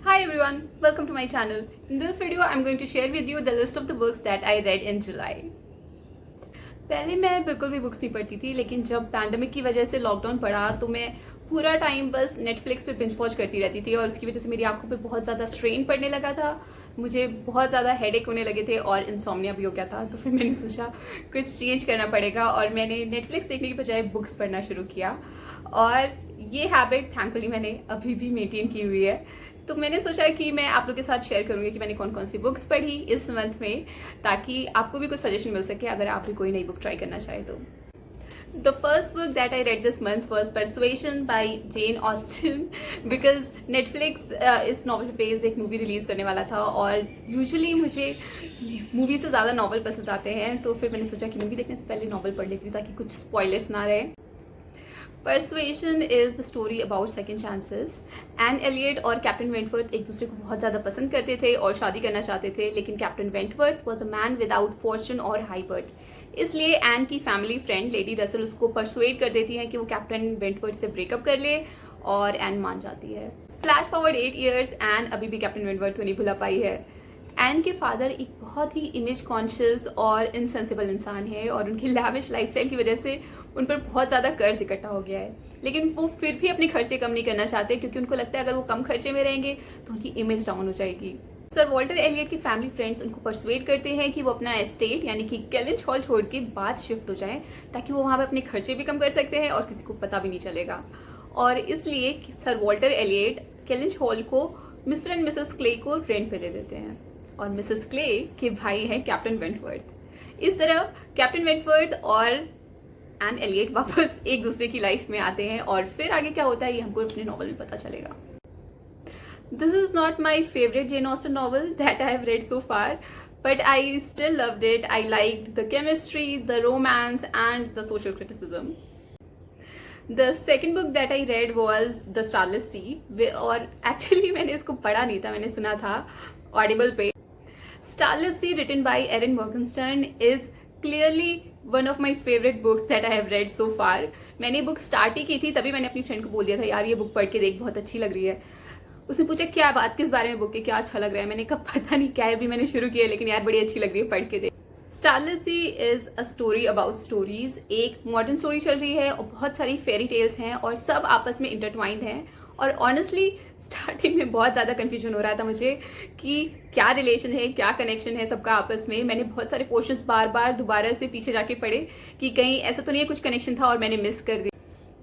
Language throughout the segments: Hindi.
Hi everyone, welcome to my channel. In this video, I'm going to share with you the list of the books that I read in July. पहले मैं बिल्कुल भी बुक्स नहीं पढ़ती थी, लेकिन जब पैंडमिक की वजह से लॉकडाउन पड़ा तो मैं पूरा टाइम बस नेटफ्लिक्स पे बिंज वॉच करती रहती थी और उसकी वजह से मेरी आंखों पे बहुत ज़्यादा स्ट्रेन पड़ने लगा था। मुझे बहुत ज़्यादा हेडेक होने लगे थे और इंसोम्निया भी हो गया था। तो फिर मैंने सोचा कुछ चेंज करना पड़ेगा और मैंने नेटफ्लिक्स देखने की बजाय बुक्स पढ़ना शुरू किया और ये हैबिट थैंकफुली मैंने अभी भी मेंटेन की हुई है। तो मैंने सोचा कि मैं आप लोग के साथ शेयर करूँगी कि मैंने कौन कौन सी बुक्स पढ़ी इस मंथ में, ताकि आपको भी कुछ सजेशन मिल सके अगर आप भी कोई नई बुक ट्राई करना चाहे तो। The first book that I read this month was Persuasion by Jane Austen because Netflix इस नॉवल पे बेस्ड एक मूवी रिलीज़ करने वाला था और यूजुअली मुझे मूवी से ज़्यादा नॉवल पसंद आते हैं, तो फिर मैंने सोचा कि मूवी देखने से पहले नॉवल पढ़ लेती हूँ ताकि कुछ स्पॉयलर्स ना रहे। Persuasion is the story about second chances. Anne Elliot और कैप्टन वेंटवर्थ एक दूसरे को बहुत ज़्यादा पसंद करते थे और शादी करना चाहते थे, लेकिन captain Wentworth was a man without Fortune और हाई बर्थ। इसलिए एन की फैमिली फ्रेंड लेडी रसल उसको परसुएड कर देती है कि वो कैप्टन वेंटवर्थ से ब्रेकअप कर ले और एन मान जाती है। फ्लैश फॉरवर्ड 8 ईयर्स, एन अभी भी कैप्टन वेंटवर्थ को नहीं भुला पाई है। एन के फादर एक बहुत ही इमेज कॉन्शियस और इनसेंसिबल इंसान है और उनकी लैविश लाइफस्टाइल की वजह से उन पर बहुत ज़्यादा कर्ज इकट्ठा हो गया है, लेकिन वो फिर भी अपने खर्चे कम नहीं करना चाहते क्योंकि उनको लगता है अगर वो कम खर्चे में रहेंगे तो उनकी इमेज डाउन हो जाएगी। सर वॉल्टर एलियट की फैमिली फ्रेंड्स उनको परसुएड करते हैं कि वो अपना एस्टेट यानी कि केलिंच हॉल छोड़ के बाद शिफ्ट हो जाएं ताकि वो वहाँ पे अपने खर्चे भी कम कर सकते हैं और किसी को पता भी नहीं चलेगा। और इसलिए सर वॉल्टर एलियट केलिंच हॉल को मिस्टर एंड मिसेस क्ले को रेंट पे दे देते हैं और मिसेस क्ले के भाई हैं कैप्टन वेंटवर्थ। इस तरह कैप्टन वेंटवर्थ और एन एलियट वापस एक दूसरे की लाइफ में आते हैं और फिर आगे क्या होता है ये हमको अपने नॉवल में पता चलेगा। This is not my favourite Jane Austen novel that I have read so far, but I still loved it. I liked the chemistry, the romance, and the social criticism. The second book that I read was The Starless Sea, और एक्चुअली मैंने इसको पढ़ा नहीं था, मैंने सुना था ऑडिबल पे। Starless Sea, written by Erin Morgenstern, is clearly one of my favorite books that I have read so far. मैंने बुक स्टार्ट ही की थी, तभी मैंने अपनी फ्रेंड को बोल दिया था यार ये बुक पढ़ के देख, बहुत अच्छी लग रही है। उसने पूछा क्या बात, किस बारे में बुक के, क्या अच्छा लग रहा है। मैंने कहा पता नहीं क्या है, अभी मैंने शुरू किया लेकिन यार बड़ी अच्छी लग रही है, पढ़ के देख। Starless Sea is a story about stories. एक मॉडर्न स्टोरी चल रही है और बहुत सारी फेरी टेल्स हैं और सब आपस में इंटरट्वाइंड हैं। और ऑनेस्टली स्टार्टिंग में बहुत ज़्यादा कन्फ्यूजन हो रहा था मुझे कि क्या रिलेशन है, क्या कनेक्शन है सबका आपस में। मैंने बहुत सारे पोर्शंस बार बार दोबारा से पीछे जाके पढ़े कि कहीं ऐसा तो नहीं है कुछ कनेक्शन था और मैंने मिस कर दिया।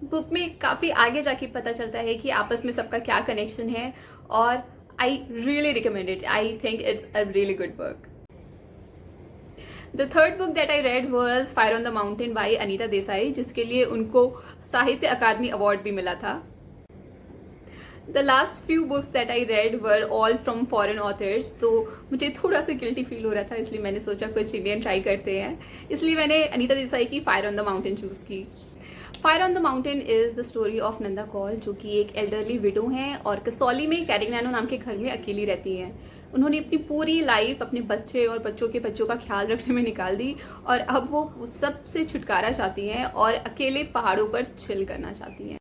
बुक में काफ़ी आगे जाके पता चलता है कि आपस में सबका क्या कनेक्शन है और I really recommend it. I think it's a really good book. The third book that I red was fire on the mountain by Anita Desai, जिसके लिए उनको साहित्य अकादमी अवार्ड भी मिला था। The last few books that I red were all from foreign authors, तो मुझे थोड़ा सा गिल्टी फील हो रहा था, इसलिए मैंने सोचा कुछ इंडियन ट्राई करते हैं, इसलिए मैंने अनीता देसाई की fire on the mountain choose की। Fire on the mountain is the story of Nanda Kaul, जो कि एक एल्डरली विडो हैं और कसौली में कैरिग्नैनो नाम के घर में अकेली रहती हैं। उन्होंने अपनी पूरी लाइफ अपने बच्चे और बच्चों के बच्चों का ख्याल रखने में निकाल दी और अब वो उस सब से छुटकारा चाहती हैं और अकेले पहाड़ों पर चिल करना चाहती हैं।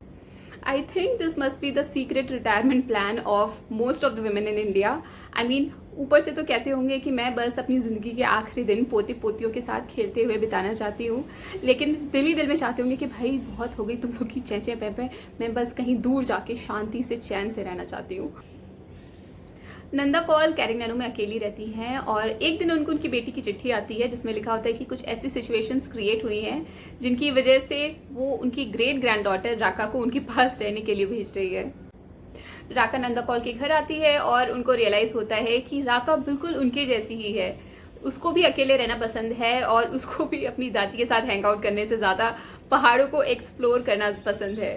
I think this must be the secret retirement plan of most of the women in India. I mean ऊपर से तो कहते होंगे कि मैं बस अपनी ज़िंदगी के आखिरी दिन पोते पोतियों के साथ खेलते हुए बिताना चाहती हूँ, लेकिन दिल ही दिल में चाहते होंगे कि भाई बहुत हो गई तुम लोग की चेंचे पे, मैं बस कहीं दूर जाके शांति से चैन से रहना चाहती हूँ। नंदा कौल कैरिग्नैनो में अकेली रहती हैं और एक दिन उनको उनकी बेटी की चिट्ठी आती है जिसमें लिखा होता है कि कुछ ऐसी सिचुएशंस क्रिएट हुई हैं जिनकी वजह से वो उनकी ग्रेट ग्रैंड डॉटर राका को उनके पास रहने के लिए भेज रही है। राका नंदा कौल के घर आती है और उनको रियलाइज़ होता है कि राका बिल्कुल उनके जैसी ही है, उसको भी अकेले रहना पसंद है और उसको भी अपनी दादी के साथ हैंग आउट करने से ज़्यादा पहाड़ों को एक्सप्लोर करना पसंद है।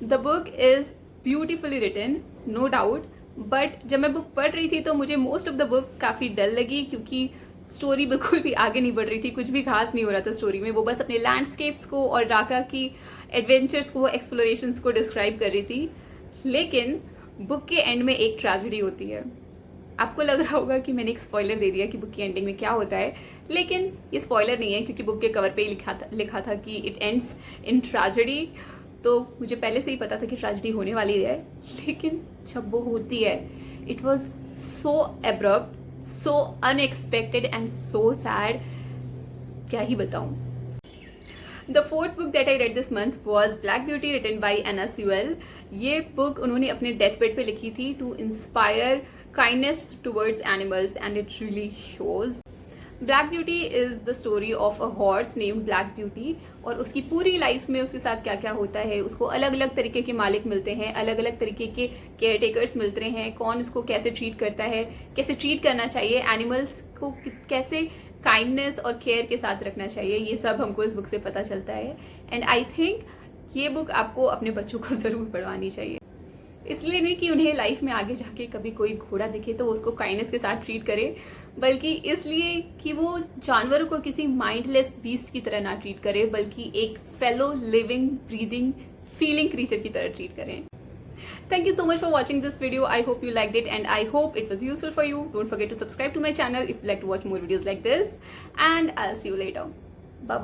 The book is beautifully written, no doubt, but जब मैं बुक पढ़ रही थी तो मुझे मोस्ट ऑफ द बुक काफ़ी डल लगी क्योंकि स्टोरी बिल्कुल भी आगे नहीं बढ़ रही थी, कुछ भी खास नहीं हो रहा था स्टोरी में। वो बस अपने लैंडस्केप्स को और राका की एडवेंचर्स को, एक्सप्लोरेशंस को डिस्क्राइब कर रही थी। लेकिन बुक के एंड में एक ट्रेजेडी होती है। आपको लग रहा होगा कि मैंने एक स्पॉइलर दे दिया कि बुक की एंडिंग में क्या होता है, लेकिन ये स्पॉइलर नहीं है क्योंकि बुक के कवर पे ही लिखा था कि इट एंड्स इन ट्रेजेडी। तो मुझे पहले से ही पता था कि ट्रेजेडी होने वाली है, लेकिन जब वो होती है it was so abrupt, so unexpected and so sad, क्या ही बताऊं। The fourth book that I read this month was Black Beauty written by Anna Sewell. ये बुक उन्होंने अपने डेथ बेड पे लिखी थी to inspire kindness towards animals and it really shows. Black Beauty is the story of a horse name Black Beauty, और उसकी पूरी लाइफ में उसके साथ क्या क्या होता है, उसको अलग अलग तरीके के मालिक मिलते हैं, अलग अलग तरीके के केयर टेकर्स मिलते हैं, कौन उसको कैसे ट्रीट करता है, कैसे ट्रीट करना चाहिए, एनिमल्स को कैसे काइंडनेस और केयर के साथ रखना चाहिए, ये सब हमको इस बुक से पता चलता है। एंड आई थिंक ये बुक आपको अपने बच्चों को ज़रूर पढ़वानी चाहिए। इसलिए नहीं कि उन्हें लाइफ में आगे जाके कभी कोई घोड़ा दिखे तो उसको काइंडनेस के साथ ट्रीट करे, बल्कि इसलिए कि वो जानवरों को किसी माइंडलेस बीस्ट की तरह ना ट्रीट करे, बल्कि एक fellow living breathing feeling creature की तरह ट्रीट करें। Thank you so much for watching this video. I hope you liked it and I hope it was useful for you. Don't forget to subscribe to my channel if you'd like to watch more videos like this, and I'll see you later. Bye bye.